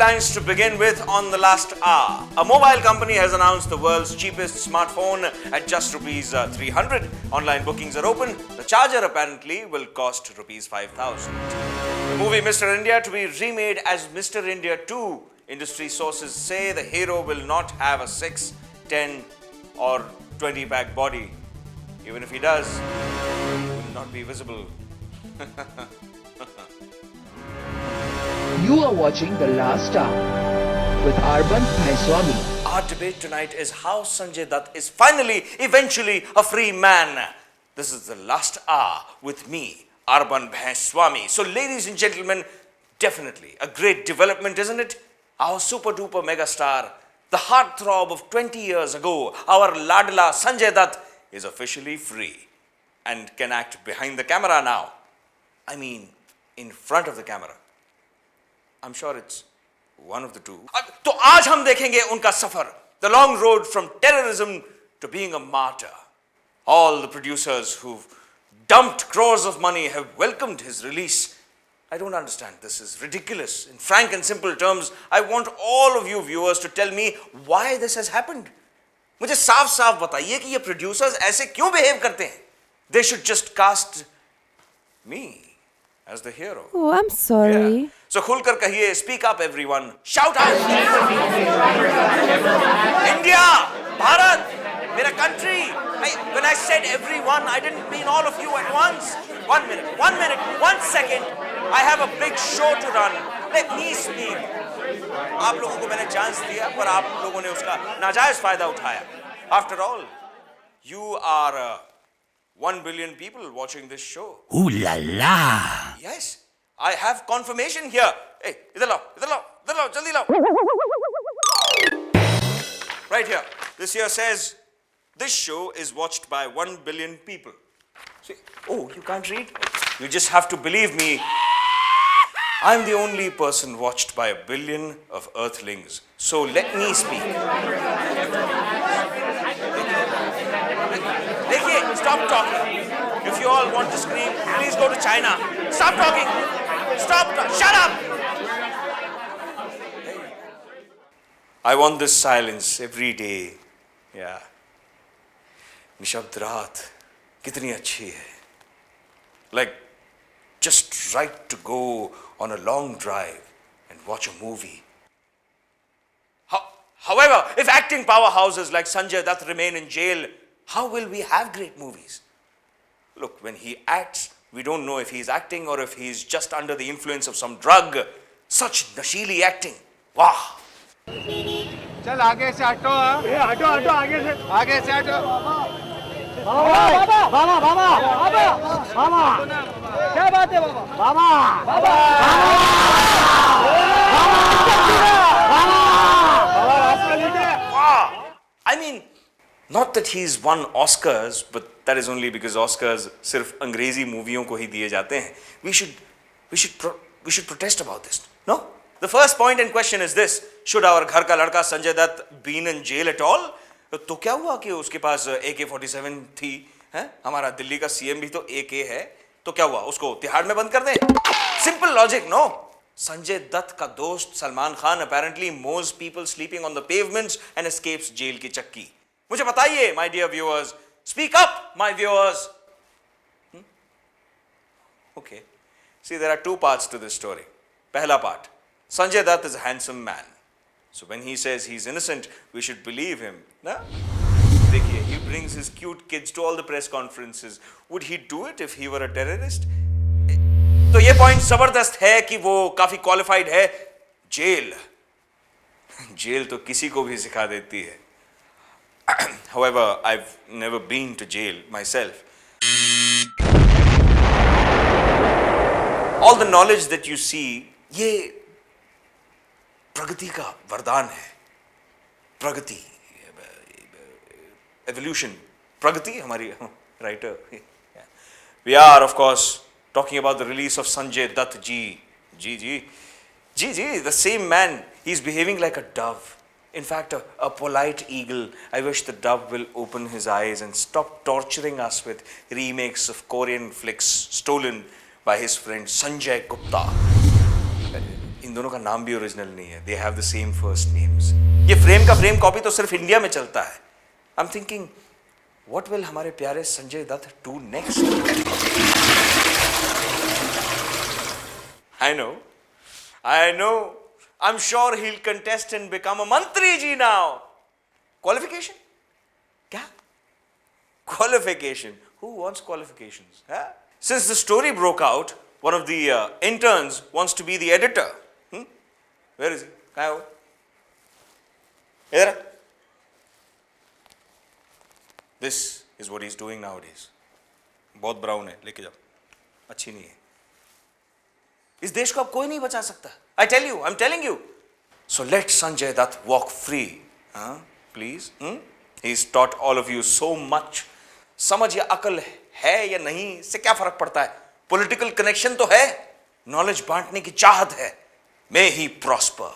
headlines to begin with on the last hour. A mobile company has announced the world's cheapest smartphone at just rupees 300. Online bookings are open. The charger apparently will cost rupees 5,000. The movie Mr. India to be remade as Mr. India 2. Industry sources say the hero will not have a 6, 10 or 20 pack body. Even if he does, he will not be visible. You are watching The Last Hour with Arban Bhaiswami. Our debate tonight is how Sanjay Dutt is finally, eventually, a free man. This is The Last Hour with me, Arban Bhaiswami. So, ladies and gentlemen, definitely a great development, isn't it? Our super duper megastar, the heartthrob of 20 years ago, our Ladla Sanjay Dutt is officially free and can act behind the camera now. I mean, in front of the camera. I'm sure it's one of the two. तो आज हम देखेंगे उनका सफर, the long road from terrorism to being a martyr. All the producers who've dumped crores of money have welcomed his release. I don't understand. This is ridiculous. In frank and simple terms, I want all of you viewers to tell me why this has happened. मुझे साफ-साफ बताइए कि ये producers ऐसे क्यों behave करते हैं? They should just cast me as the hero. Oh, I'm sorry. Yeah. So khulkar kahiye, speak up everyone, shout out. India, Bharat, mera country. When I said everyone, I didn't mean all of you at once. 1 minute, 1 second. I have a big show to run. Let me speak. आप लोगों को मैंने chance दिया, पर आप लोगों ने उसका नाजायज फायदा उठाया. After all, you are 1 billion people watching this show. Ooh la la! Yes, I have confirmation here. Hey, idhar lao, jaldi lao. Right here. This here says, this show is watched by 1 billion people. See, oh, you can't read? You just have to believe me. I'm the only person watched by 1 billion of earthlings. So let me speak. Dekhiye, stop talking. If you all want to scream, please go to China. Stop talking. Shut up. I want this silence every day. Yeah. निशब्द रात कितनी अच्छी है. Like, just right to go on a long drive and watch a movie. However, if acting powerhouses like Sanjay Dutt remain in jail, how will we have great movies? Look, when he acts, we don't know if he's acting or if he's just under the influence of some drug. Such nashili acting. Wow. चल आगे से हटो. हटो आगे से हटो. बाबा क्या बात है बाबा I mean, not that he's won Oscars, but that is only because Oscars सिर्फ अंग्रेजी मूवियों को ही दिए जाते हैं. We should protest about this. No? The first point in question is this: should our घर का लड़का Sanjay Dutt been in jail at all? तो क्या हुआ कि उसके पास AK-47 थी? हैं? हमारा दिल्ली का CM भी तो AK है. तो क्या हुआ? उसको तिहाड़ में बंद कर दें? Simple logic, no? Sanjay Dutt का दोस्त Salman Khan apparently mows people sleeping on the pavements and escapes jail की चक्की. मुझे बताइए, my dear viewers. Speak up, my viewers. Okay. See, there are two parts to this story. Pehla part. Sanjay Dutt is a handsome man. So when he says he's innocent, we should believe him. Na? Dekhiye, he brings his cute kids to all the press conferences. Would he do it if he were a terrorist? तो ये point जबरदस्त है कि वो काफी qualified है. Jail तो किसी को भी सिखा देती है. However, I've never been to jail myself. All the knowledge that you see, ये प्रगति का वरदान है. प्रगति, evolution, प्रगति हमारी writer. We are, of course, talking about the release of Sanjay Dutt ji, the same man. He's behaving like a dove. In fact, a polite eagle. I wish the dove will open his eyes and stop torturing us with remakes of Korean flicks stolen by his friend Sanjay Gupta. इन दोनों का नाम भी original नहीं है. They have the same first names. ये frame का frame copy तो सिर्फ इंडिया में चलता है. I'm thinking, what will हमारे प्यारे Sanjay Dutt do next? I know. I'm sure he'll contest and become a Mantri ji now. Qualification? क्या? Qualification. Who wants qualifications? Huh? Since the story broke out, one of the interns wants to be the editor. Where is he? कहाँ है वो? इधर. This is what he's doing nowadays. बहुत brown है, लेके जाओ. अच्छी नहीं है. इस देश को अब कोई नहीं बचा सकता. I tell you, I'm telling you. So let Sanjay Dutt walk free. Please. He's taught all of you so much. समझ या अकल है या नहीं इससे क्या फर्क पड़ता है. पॉलिटिकल कनेक्शन तो है. नॉलेज बांटने की चाहत है. May he prosper.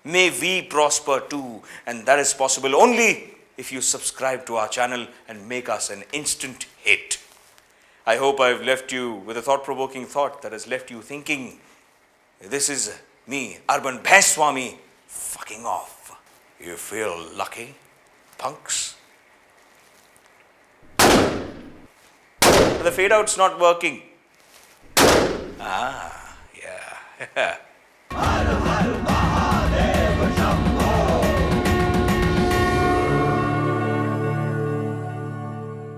May we prosper too. And that is possible only if you subscribe to our channel and make us an instant hit. I hope I've left you with a thought-provoking thought that has left you thinking. This is me, Arban Bhaiswami, fucking off. You feel lucky, punks? The fade out's not working. Yeah.